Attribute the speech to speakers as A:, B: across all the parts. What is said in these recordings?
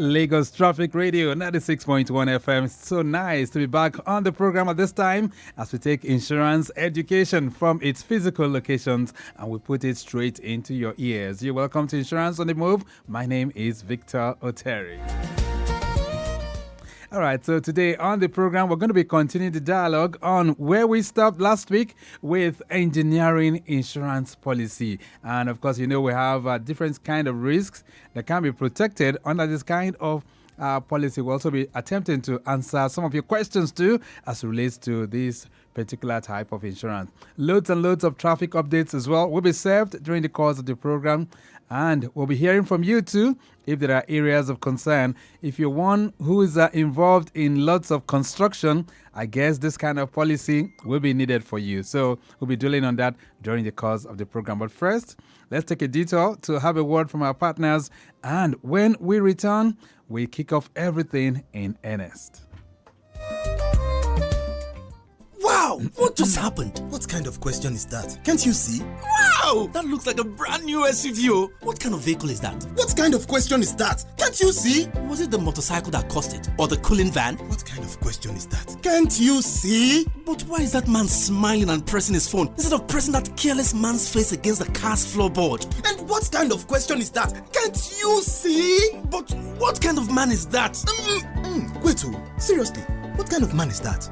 A: Lagos Traffic Radio 96.1 FM. It's so nice to be back on the program at this time as we take insurance education from its physical locations and we put it straight into your ears. You're welcome to Insurance on the Move. My name is Victor Oteri. All right, so today on the program, we're going to be continuing the dialogue on where we stopped last week with engineering insurance policy. And of course, you know, we have different kind of risks that can be protected under this kind of policy. We'll also be attempting to answer some of your questions too as it relates to this particular type of insurance. Loads and loads of traffic updates as well will be served during the course of the program. And we'll be hearing from you too if there are areas of concern. If you're one who is involved in lots of construction, I guess this kind of policy will be needed for you. So we'll be dwelling on that during the course of the program. But first, let's take a detour to have a word from our partners. And when we return, we kick off everything in earnest.
B: Wow! What just happened? What kind of question is that? Can't you see? Wow! That looks like a brand new SUV. What kind of vehicle is that? What kind of question is that? Can't you see? Was it the motorcycle that caused it? Or the cooling van? What kind of question is that? Can't you see? But why is that man smiling and pressing his phone instead of pressing that careless man's face against the car's floorboard? And what kind of question is that? Can't you see? But what kind of man is that? Wait, seriously, what kind of man is that?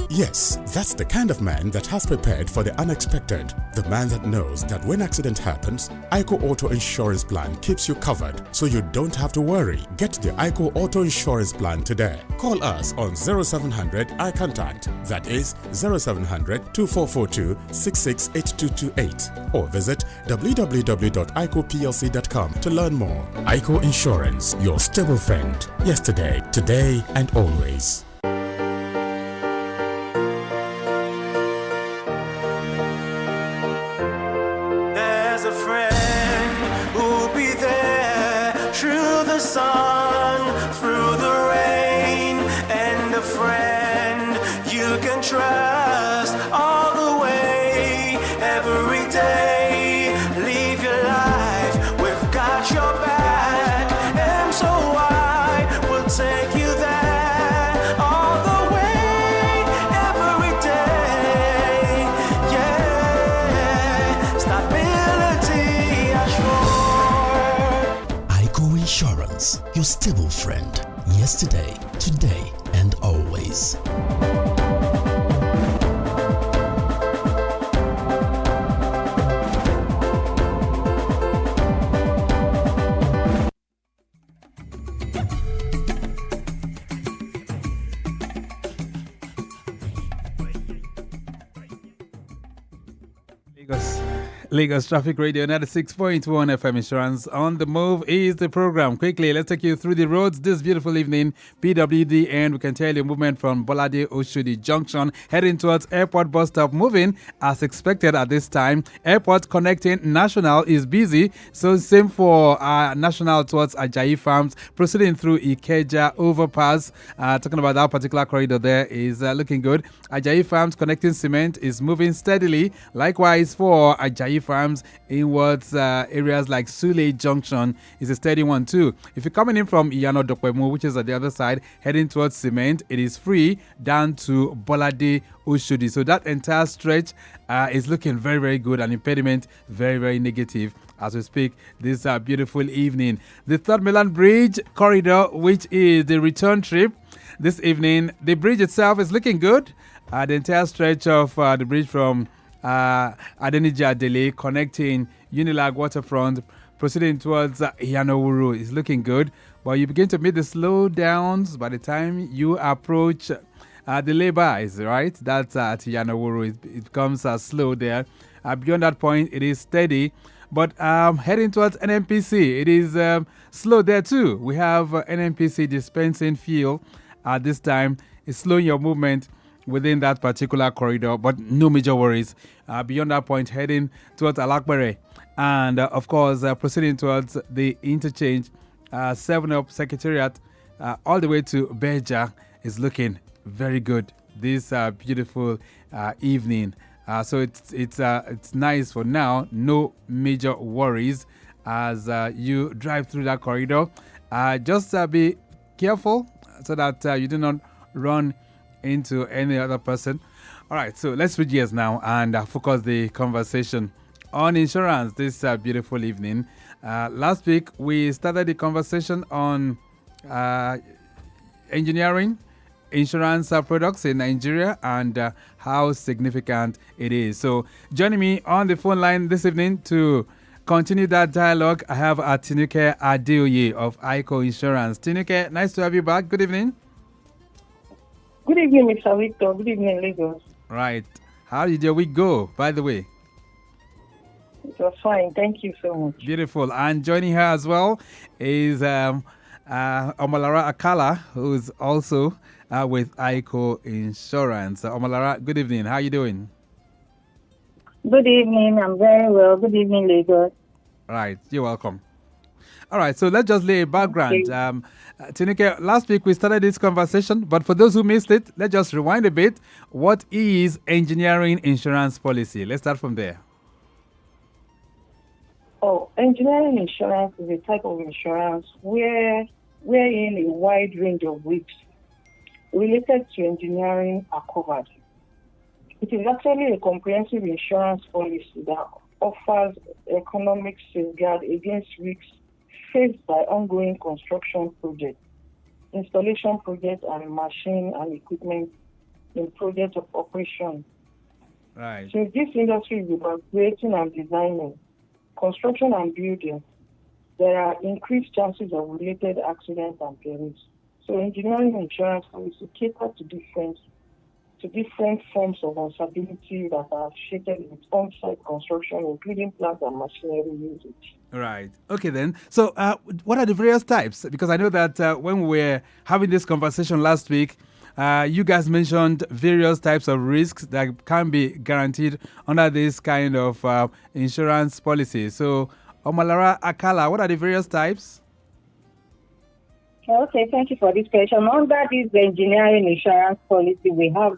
C: Yes, that's the kind of man that has prepared for the unexpected. The man that knows that when accident happens, AIICO Auto Insurance Plan keeps you covered, so you don't have to worry. Get the AIICO Auto Insurance Plan today. Call us on 0700 iContact, that is 0700 2442 668228, or visit www.aicoplc.com to learn more. AIICO Insurance, your stable friend, yesterday, today, and always.
D: Trust all the way, every day. Live your life, we've got your back, and so I will take you there all the way, every day. Yeah, stability assured.
B: AIICO Insurance, your stable friend, yesterday, today, and always.
A: Lagos Traffic Radio 96.1 FM. Insurance on the Move is the program. Quickly, let's take you through the roads this beautiful evening. PWD, and we can tell you movement from Bolade Oshodi Junction heading towards Airport bus stop moving as expected at this time. Airport connecting National is busy, so same for National towards Ajayi Farms. Proceeding through Ikeja overpass. Talking about that particular corridor there is looking good. Ajayi Farms connecting Cement is moving steadily. Likewise for Ajayi Farms inwards areas like Sule Junction is a steady one too. If you're coming in from Iyano Dokpemu, which is at the other side, heading towards Cement, it is free down to Bolade Oshodi. So that entire stretch is looking very, very good. And impediment very, very negative as we speak this beautiful evening. The Third Milan Bridge corridor, which is the return trip this evening, the bridge itself is looking good. The entire stretch of the bridge from Adeoye connecting Unilag Waterfront, proceeding towards Yanowuru is looking good. But you begin to meet the slowdowns by the time you approach the lay-bys, right? That's at Yanowuru. It becomes slow there. Beyond that point, it is steady. But heading towards NNPC, it is slow there too. We have NNPC dispensing fuel at this time. It's slowing your movement within that particular corridor, but no major worries. Beyond that point, heading towards Alakbere, and of course, proceeding towards the interchange, 7-Up Secretariat, all the way to Beja is looking very good this beautiful evening. So it's nice for now. No major worries as you drive through that corridor. Just be careful so that you do not run into any other person. All right, so let's switch gears now and focus the conversation on insurance this beautiful evening. Last week, we started the conversation on engineering insurance products in Nigeria and how significant it is. So joining me on the phone line this evening to continue that dialogue, I have Atinuke Adeoye of AIICO Insurance. Tinuke, nice to have you back. Good evening.
E: Good evening, Mr. Victor. Good evening, Lagos.
A: Right. How did your week go, by the way?
E: It was fine. Thank you so much.
A: Beautiful. And joining her as well is Omolara Akala, who's also with AIICO Insurance. Omolara, good evening. How are you doing?
E: Good evening. I'm very well. Good evening, Lagos.
A: Right. You're welcome. All right. So let's just lay a background.
E: Okay.
A: Tinuke, last week we started this conversation, but for those who missed it, let's just rewind a bit. What is engineering insurance policy? Let's start from there.
E: Oh, engineering insurance is a type of insurance wherein a wide range of risks related to engineering are covered. It is actually a comprehensive insurance policy that offers economic safeguard against risks faced by ongoing construction projects, installation projects, and machine and equipment in projects of operation.
A: Right.
E: Since this industry is about creating and designing, construction and building, there are increased chances of related accidents and perils. So engineering insurance policy cater to different forms of instability that are associated with on-site construction, including plant and machinery usage.
A: Right. Okay, then. So what are the various types? Because I know that when we were having this conversation last week, you guys mentioned various types of risks that can be guaranteed under this kind of insurance policy. So, Omolara Akala, what are the various types?
E: Okay, thank you for this question. Under this engineering insurance policy, we have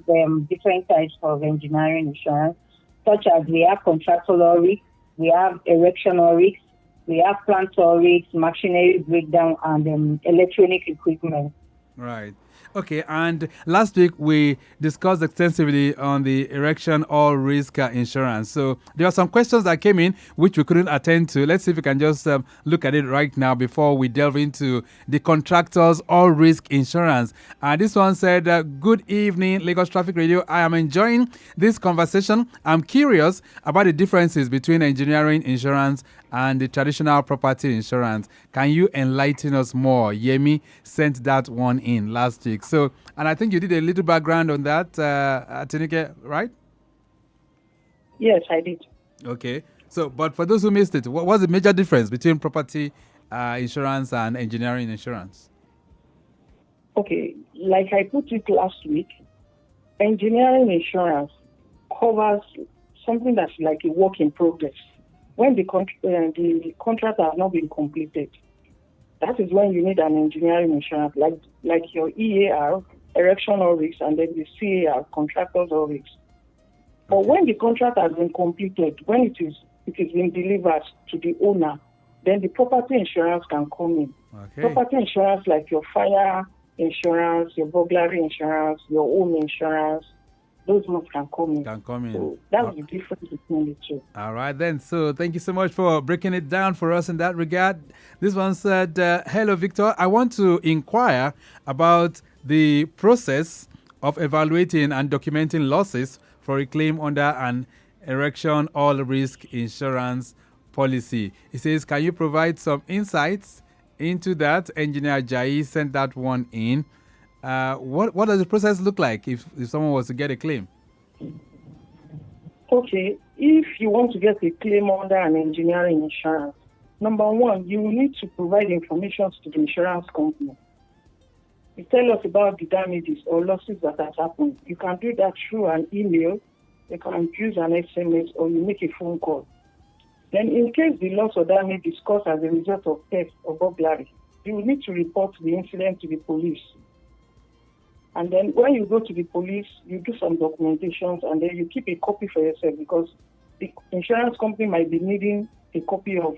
E: different types of engineering insurance, such as we have contractual risks, we have erectional risks, we have plantor risks, machinery breakdown, and electronic equipment.
A: Right. Okay, and last week we discussed extensively on the erection all risk insurance. So there are some questions that came in which we couldn't attend to. Let's see if we can just look at it right now before we delve into the contractors all risk insurance. This one said, good evening, Lagos Traffic Radio. I am enjoying this conversation. I'm curious about the differences between engineering insurance and the traditional property insurance. Can you enlighten us more? Yemi sent that one in last week. So, and I think you did a little background on that, Atinuke, right?
E: Yes, I did.
A: Okay. So, but for those who missed it, what was the major difference between property insurance and engineering insurance?
E: Okay, like I put it last week, engineering insurance covers something that's like a work in progress. When the contract has not been completed, that is when you need an engineering insurance, like your EAR, erection or risks, and then the CAR, contractors or risks. But when the contract has been completed, when it is been delivered to the owner, then the property insurance can come in.
A: Okay.
E: Property insurance like your fire insurance, your burglary insurance, your home insurance, those ones can come in. So that's the difference between the two.
A: All right, then. So thank you so much for breaking it down for us in that regard. This one said, hello, Victor. I want to inquire about the process of evaluating and documenting losses for a claim under an erection all risk insurance policy. He says, can you provide some insights into that? Engineer Jai sent that one in. What does the process look like if someone was to get a claim?
E: Okay, if you want to get a claim under an engineering insurance, number one, you will need to provide information to the insurance company. You tell us about the damages or losses that has happened. You can do that through an email, you can use an SMS, or you make a phone call. Then in case the loss or damage is caused as a result of theft or burglary, you will need to report the incident to the police. And then when you go to the police, you do some documentations, and then you keep a copy for yourself, because the insurance company might be needing a copy of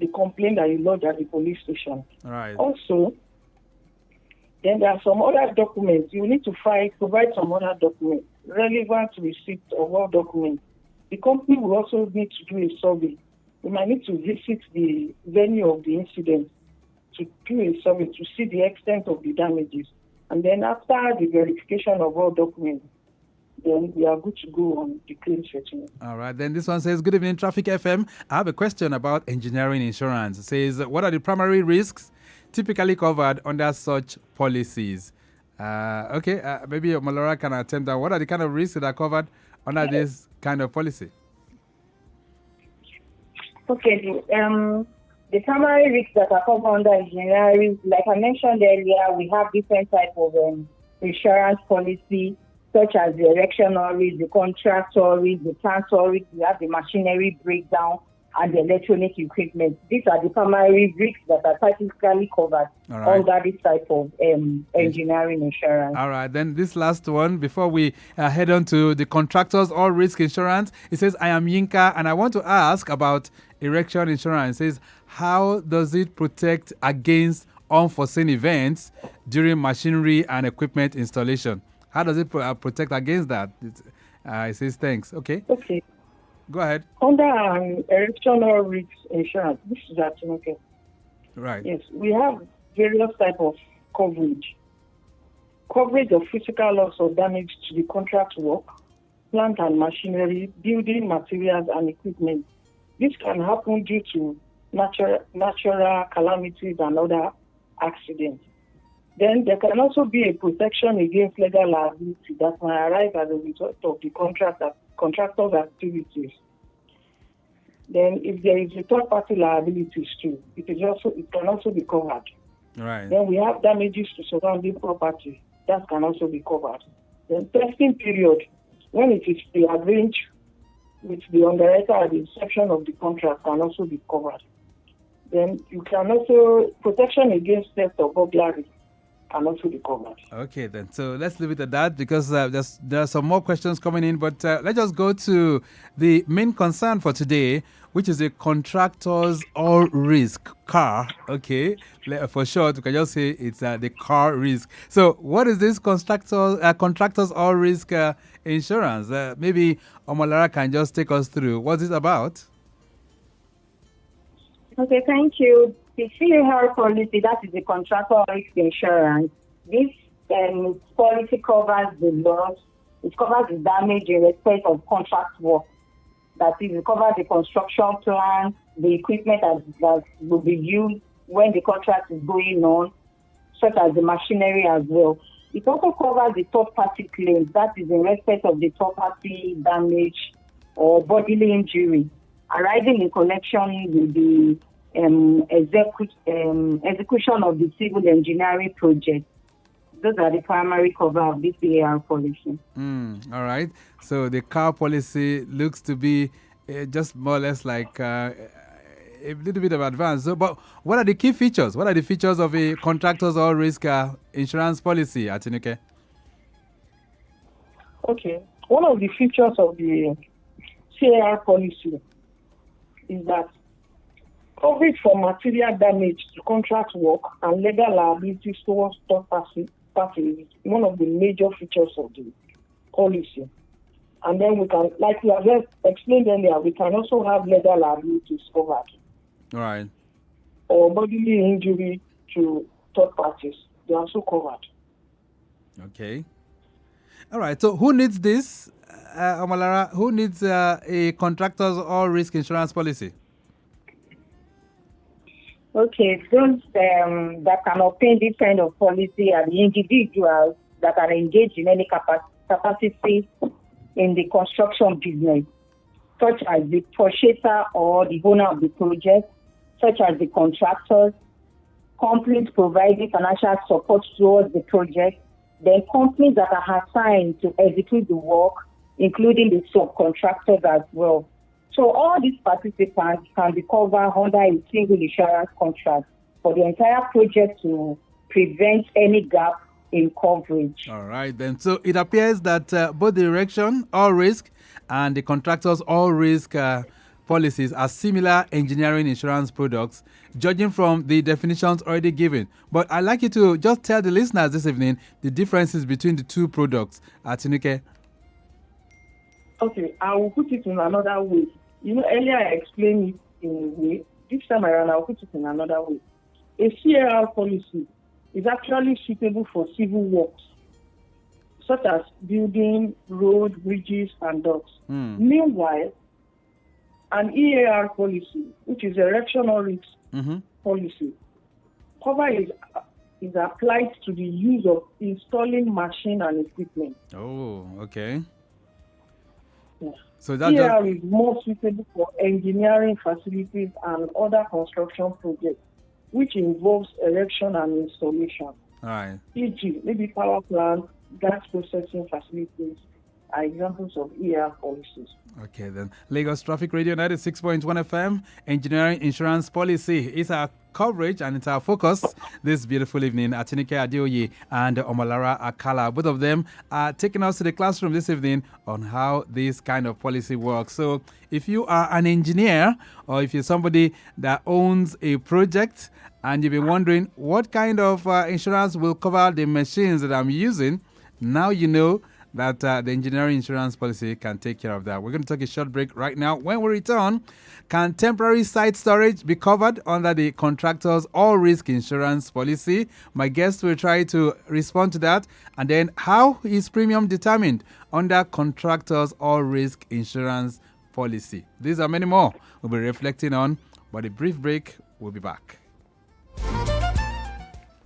E: the complaint that you lodge at the police station.
A: All right.
E: Also, then there are some other documents. You need to provide some other documents relevant to receipt of all documents. The company will also need to do a survey. We might need to visit the venue of the incident to do a survey to see the extent of the damages. And then after the verification of all documents, then we are good to go on the claim settlement.
A: All right. Then this one says, good evening, Traffic FM. I have a question about engineering insurance. It says, what are the primary risks typically covered under such policies? Maybe Omolara can attempt that. What are the kind of risks that are covered under this kind of policy?
F: Okay, the primary risks that are covered under engineering, like I mentioned earlier, we have different types of insurance policy, such as the erectional risk, the contractor risk, the planter risk, we have the machinery breakdown, and the electronic equipment. These are the primary risks that are typically covered under this type of engineering insurance.
A: All right, then this last one, before we head on to the contractors all risk insurance, it says, I am Yinka, and I want to ask about erection insurance. It says, how does it protect against unforeseen events during machinery and equipment installation? How does it protect against that? It says, thanks. Okay. Go ahead.
E: Under erectional risk insurance, this is Atinuke.
A: Right.
E: Yes, we have various types of coverage. Coverage of physical loss or damage to the contract work, plant and machinery, building materials and equipment. This can happen due to natural calamities and other accidents. Then there can also be a protection against legal liability that might arise as a result of the contractor's activities. Then if there is a third-party liabilities too, it can also be covered.
A: Right.
E: Then we have damages to surrounding property. That can also be covered. Then testing period, when it is prearranged with the underwriter at the inception of the contract, can also be covered. Then you can also, protection against theft or burglary can also be covered.
A: Okay, then. So let's leave it at that because there are some more questions coming in. But let's just go to the main concern for today, which is the contractors all risk car. Okay, for short, we can just say it's the car risk. So what is this contractors all risk insurance? Maybe Omolara can just take us through. What's it about?
F: Okay, thank you. The CAR policy, that is the contractor risk insurance. This policy covers the loss, it covers the damage in respect of contract work. That is, it covers the construction plan, the equipment that will be used when the contract is going on, such as the machinery as well. It also covers the third-party claims, that is in respect of the third-party damage or bodily injury arising in connection with the execution of the civil engineering project. Those are the primary cover of this AR policy.
A: All right. So the car policy looks to be just more or less like a little bit of advance. So, but what are the key features? What are the features of a contractors all risk insurance policy, Atinuke?
E: Okay. One of the features of the CAR policy is that coverage for material damage to contract work and legal liabilities towards third parties is one of the major features of the policy. And then we can, like we have just explained earlier, we can also have legal liabilities covered.
A: All right.
E: Or bodily injury to third parties. They are also covered.
A: Okay. All right. So who needs this, Omolara? Who needs a contractors all risk insurance policy?
F: Okay, those that can obtain this kind of policy are the individuals that are engaged in any capacity in the construction business, such as the purchaser or the owner of the project, such as the contractors, companies providing financial support towards the project, then companies that are assigned to execute the work, including the subcontractors as well. So all these participants can be covered under a single insurance contract for the entire project to prevent any gap in coverage.
A: All right, then. So it appears that both the erection all risk and the contractors all risk policies are similar engineering insurance products, judging from the definitions already given. But I'd like you to just tell the listeners this evening the differences between the two products. Atinuke.
E: Okay, I will put it in another way. Earlier I explained it in a way. This time around, I'll put it in another way. A CAR policy is actually suitable for civil works, such as building, roads, bridges, and docks. Meanwhile, an EAR policy, which is erection or risk policy, cover is applied to the use of installing machine and equipment.
A: Oh, okay.
E: Yeah.
A: So that
E: EAR is more suitable for engineering facilities and other construction projects, which involves erection and installation.
A: All right.
E: E.g., maybe power plants, gas processing facilities are examples of EAR policies.
A: Okay, then. Lagos Traffic Radio 96.1 FM, Engineering Insurance Policy is our coverage and it's our focus this beautiful evening. Atinuke Adeoye and Omolara Akala, both of them are taking us to the classroom this evening on how this kind of policy works. So if you are an engineer or if you're somebody that owns a project and you've been wondering what kind of insurance will cover the machines that I'm using, now you know that the engineering insurance policy can take care of that. We're going to take a short break right now. When we return, can temporary site storage be covered under the contractor's all-risk insurance policy? My guest will try to respond to that. And then, how is premium determined under contractor's all-risk insurance policy? These are many more we'll be reflecting on, but a brief break, we'll be back.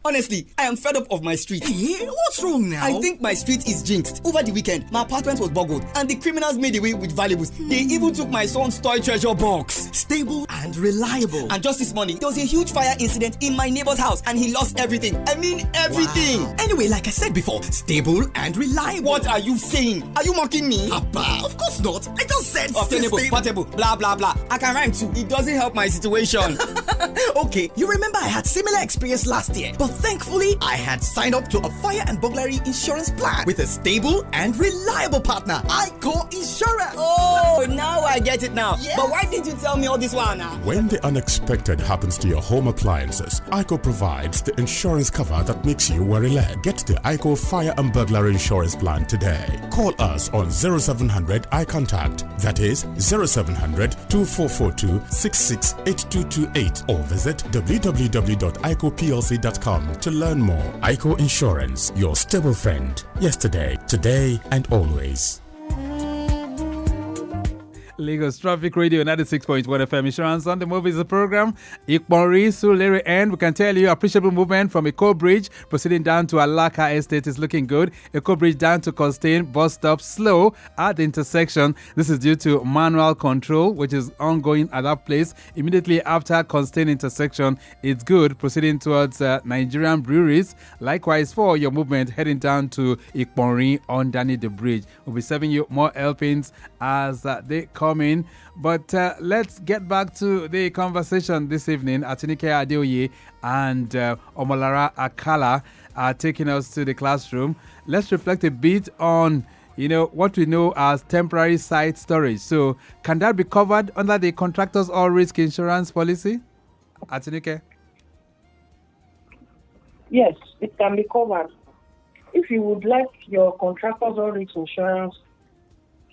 G: Honestly, I am fed up of my street.
B: Hey, what's wrong now?
G: I think my street is jinxed. Over the weekend, my apartment was boggled and the criminals made away with valuables. They even took my son's toy treasure box.
B: Stable and reliable.
G: And just this morning, there was a huge fire incident in my neighbor's house and he lost everything. I mean everything.
B: Wow. Anyway, like I said before, stable and reliable.
G: What are you saying? Are you mocking me?
B: Papa, of course not. I just said
G: obtainable, portable, blah, blah, blah. I can rhyme too. It doesn't help my situation.
B: Okay, you remember I had similar experience last year, but thankfully I had signed up to a fire and burglary insurance plan with a stable and reliable partner, AIICO Insurance.
G: Oh, now I get it now.
B: Yes.
G: But why didn't you tell me all this while now?
C: When the unexpected happens to your home appliances, AIICO provides the insurance cover that makes you worry-less. Get the AIICO Fire and Burglary Insurance Plan today. Call us on 0700 iContact. That is 0700 2442 668228 or visit www.aicoplc.com to learn more. AIICO Insurance, your stable friend. Yesterday, today, and always.
A: Lagos Traffic Radio 96.1 FM Insurance on the Move is the program. Ikponri, Sulere, and we can tell you appreciable movement from Eko Bridge proceeding down to Alaka Estate is looking good. Eko Bridge down to Costain bus stop slow at the intersection. This is due to manual control which is ongoing at that place. Immediately after Costain intersection, it's good proceeding towards Nigerian breweries. Likewise for your movement heading down to Ikponri underneath the bridge. We'll be serving you more helpings as they come in. But let's get back to the conversation this evening. Atinuke Adeoye and Omolara Akala are taking us to the classroom. Let's reflect a bit on what we know as temporary site storage. So can that be covered under the contractor's all risk insurance policy? Atinuke?
E: Yes, it can be covered. If you would like your contractor's all risk insurance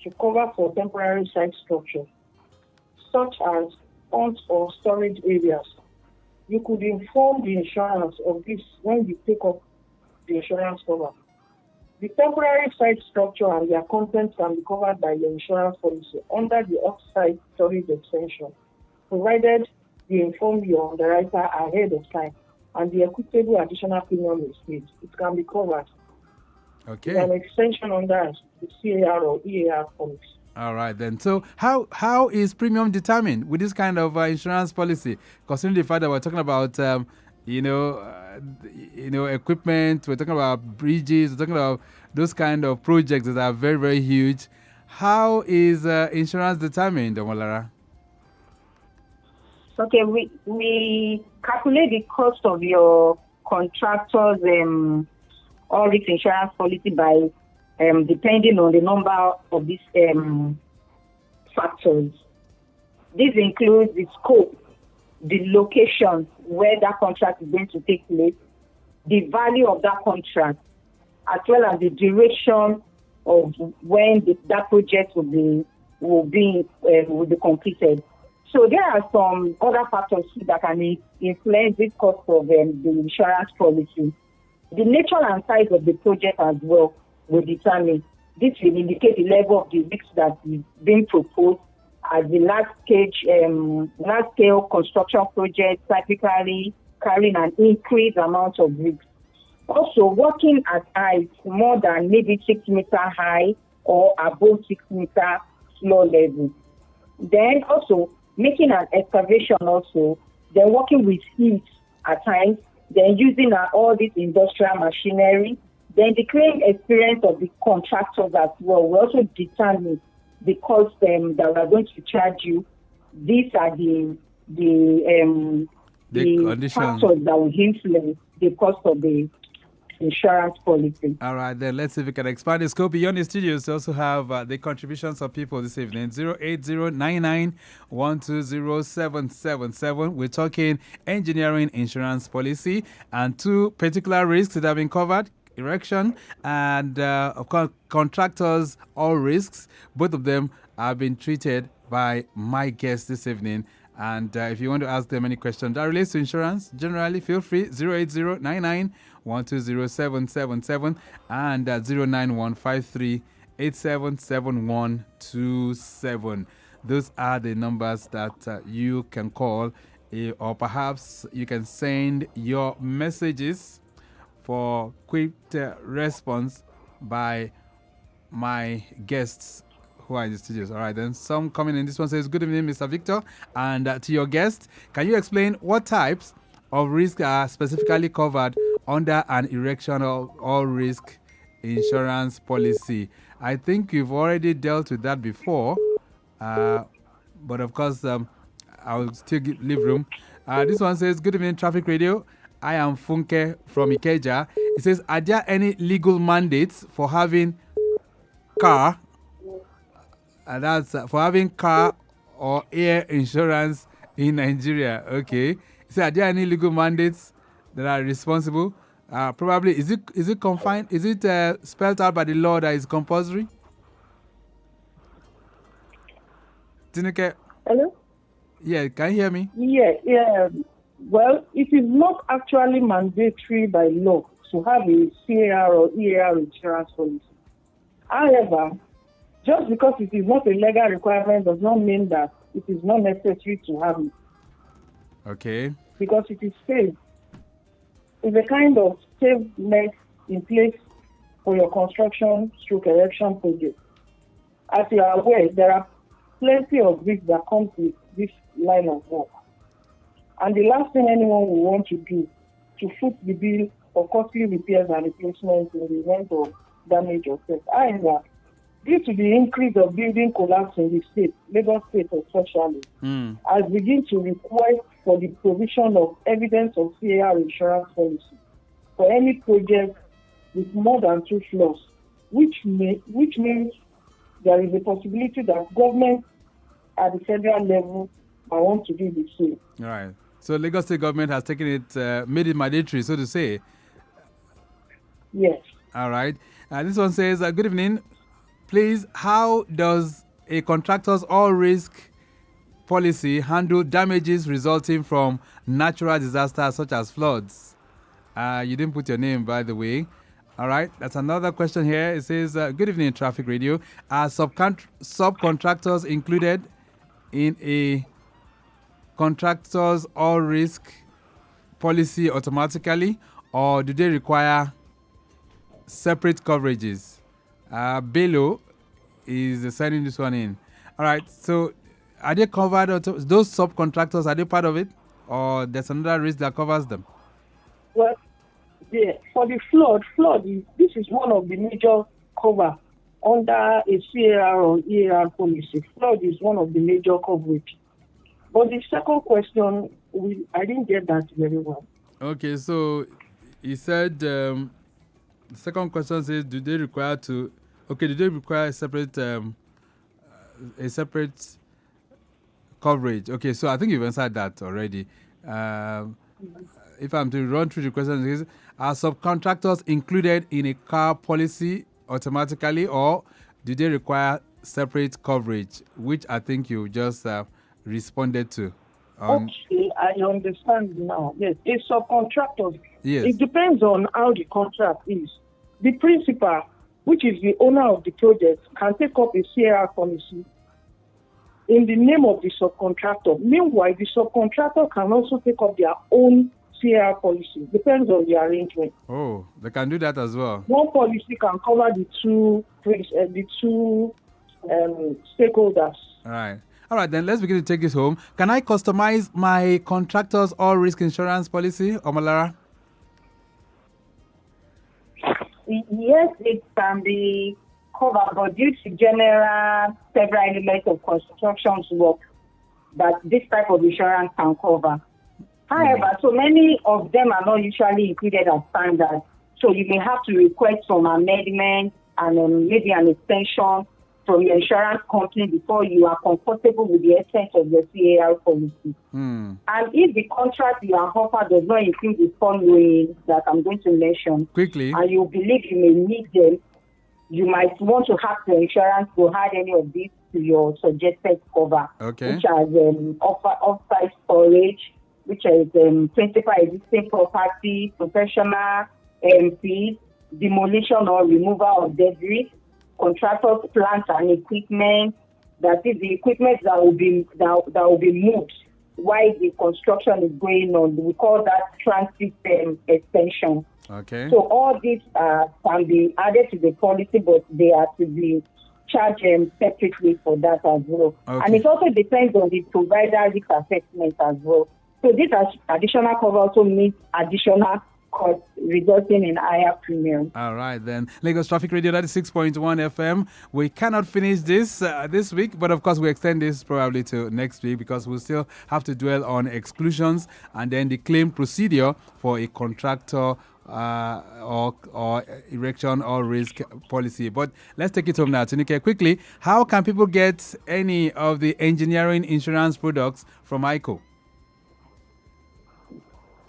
E: to cover for temporary site structure, such as ponds or storage areas, you could inform the insurance of this when you take up the insurance cover. The temporary site structure and their contents can be covered by your insurance policy under the off-site storage extension, provided you inform your underwriter ahead of time and the equitable additional premium is paid. It can be covered.
A: Okay.
E: It's an extension under the CAR or EAR policy.
A: All right then. So how is premium determined with this kind of insurance policy? Considering the fact that we're talking about equipment, we're talking about bridges, we're talking about those kind of projects that are very, very huge. How is insurance determined, Omolara?
F: Okay, we calculate the cost of your contractor's all risk insurance policy by depending on the number of these factors. This includes the scope, the location where that contract is going to take place, the value of that contract, as well as the duration of when that project will be completed. So there are some other factors that can influence the cost of the insurance policy. The nature and size of the project as well will determine. This will indicate the level of the risk that is being proposed as the large-scale construction project typically carrying an increased amount of risk. Also, working at heights more than maybe 6 meter high or above 6 meter floor level. Then also making an excavation also, then working with heat at times, then using all this industrial machinery, then the claim experience of the contractors as well will also determine the cost that we are going to charge you. These are the factors that will influence the cost of the insurance policy.
A: All right, then let's see if we can expand the scope beyond the studios to also have the contributions of people this evening. 08099120777. We're talking engineering insurance policy and two particular risks that have been covered. Erection and of course contractors, all risks. Both of them have been treated by my guests this evening. And if you want to ask them any questions that relates to insurance, generally feel free. 08099120777 and 09153877127. Those are the numbers that you can call, or perhaps you can send your messages for quick response by my guests who are in the studios. All right, then some coming in. This one says, good evening, Mr. Victor. And to your guest, can you explain what types of risk are specifically covered under an erection or all risk insurance policy? I think you've already dealt with that before, but of course, I'll still leave room. This one says, good evening, Traffic Radio. I am Funke from Ikeja. It says, are there any legal mandates for having car? That's for having car or air insurance in Nigeria. Okay. So are there any legal mandates that are responsible? Probably, is it confined? Is it spelled out by the law that is compulsory? Atinuke?
E: Hello?
A: Yeah, can you hear me?
E: Yeah. Well, it is not actually mandatory by law to have a CAR or EAR insurance policy. However, just because it is not a legal requirement does not mean that it is not necessary to have it.
A: Okay.
E: Because it is safe. It's a kind of safe net in place for your construction/erection project. As you are aware, there are plenty of risks that come with this line of work. And the last thing anyone will want to do to foot the bill for costly repairs and replacements in the event of damage or theft. However, due to the increase of building collapse in the state, Lagos State especially, has begun to request for the provision of evidence of CAR insurance policy for any project with more than 2 floors, which means there is a possibility that government at the federal level might want to do the same.
A: All right. So Lagos State government has taken it, made it mandatory, so to say.
E: Yes.
A: All right. This one says, good evening. Please, how does a contractor's all-risk policy handle damages resulting from natural disasters such as floods? You didn't put your name, by the way. All right. That's another question here. It says, good evening, Traffic Radio. Are subcontractors included in a contractor's all-risk policy automatically, or do they require separate coverages? Bello is sending this one in. All right, so are they covered? Those subcontractors, are they part of it, or there's another risk that covers them?
E: Well, yeah, for the flood this is one of the major cover under a CAR or EAR policy. Flood is one of the major coverage. But the second question, I didn't get that very well.
A: Okay, so he said the second question says, do they require a separate coverage. Okay, so I think you've answered that already. If I'm to run through the questions, are subcontractors included in a car policy automatically, or do they require separate coverage? Which I think you just responded to.
E: Okay, I understand now. Yes, it's subcontractors.
A: Yes.
E: It depends on how the contract is. The principal, which is the owner of the project, can take up a CAR policy in the name of the subcontractor. Meanwhile, the subcontractor can also take up their own CAR policy. Depends on the arrangement.
A: Oh, they can do that as well.
E: One policy can cover the two stakeholders.
A: All right, then let's begin to take this home. Can I customize my contractor's all risk insurance policy, Omolara?
F: Yes, it can be covered, but due to general several elements of construction work that this type of insurance can cover. However, so many of them are not usually included as standard. So you may have to request some amendments and maybe an extension from your insurance company before you are comfortable with the essence of your CAR policy. And if the contract you are offered does not include the following that I'm going to mention,
A: quickly,
F: and you believe you may need them, you might want to have the insurance to add any of these to your suggested cover, which are off-site storage, which is principal existing property, professional fees, demolition or removal of debris, contractors, plants and equipment. That is the equipment that will be moved while the construction is going on. We call that transit extension.
A: Okay.
F: So all these can be added to the policy, but they are to be charged separately for that as well.
A: Okay.
F: And it also depends on the provider risk assessment as well. So this additional cover also means additional cost, resulting in higher premium.
A: All right, then. Lagos Traffic Radio 96.1 FM. We cannot finish this this week, but of course we extend this probably to next week because we'll still have to dwell on exclusions and then the claim procedure for a contractor or erection or risk policy. But let's take it home now. Atinuke, quickly, how can people get any of the engineering insurance products from AIICO?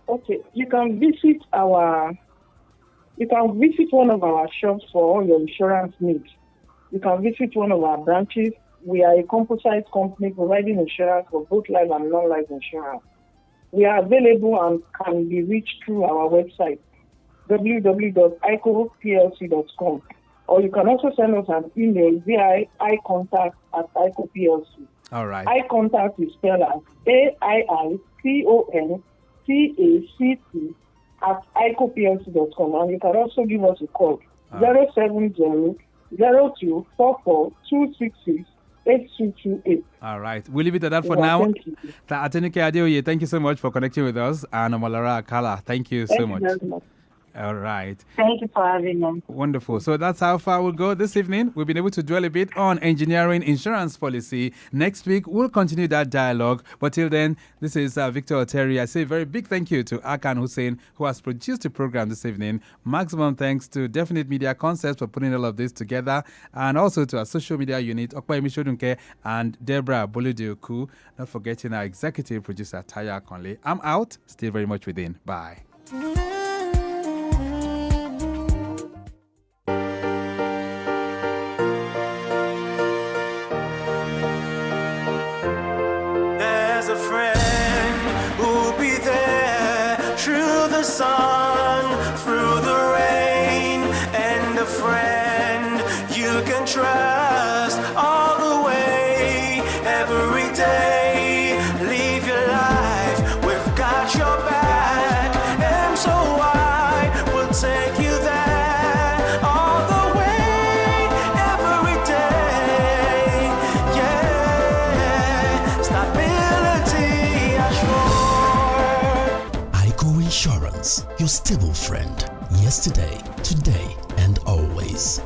E: Okay, you can visit one of our shops for all your insurance needs. You can visit one of our branches. We are a composite company providing insurance for both life and non-life insurance. We are available and can be reached through our website, www.aicoplc.com. Or you can also send us an email via icontact@aicoplc.
A: All right.
E: iContact is spelled as AIICONTACT@aicoplc.com, and you can also give us a call 070-0244-266-8228.
A: All right, we'll leave it at that for now.
E: Thank you.
A: Atinuke Adeoye, thank you so much for connecting with us, and Omolara Akala, thank you so much.
E: Thank you very much.
A: All right.
F: Thank you for having me.
A: Wonderful. So that's how far we'll go this evening. We've been able to dwell a bit on engineering insurance policy. Next week, we'll continue that dialogue. But till then, this is Victor Oteri. I say a very big thank you to Akan Hussein, who has produced the program this evening. Maximum thanks to Definite Media Concepts for putting all of this together. And also to our social media unit, Okpayemi Shodunke and Deborah Boludioku. Not forgetting our executive producer, Taya Conley. I'm out. Still very much within. Bye.
D: Sun, through the rain, and a friend you can trust all the way, every day. Live your life, we've got your back, and so I will take you there all the way, every day. Yeah, stability assured.
B: AIICO Insurance, your stable friend, yesterday, today, and always.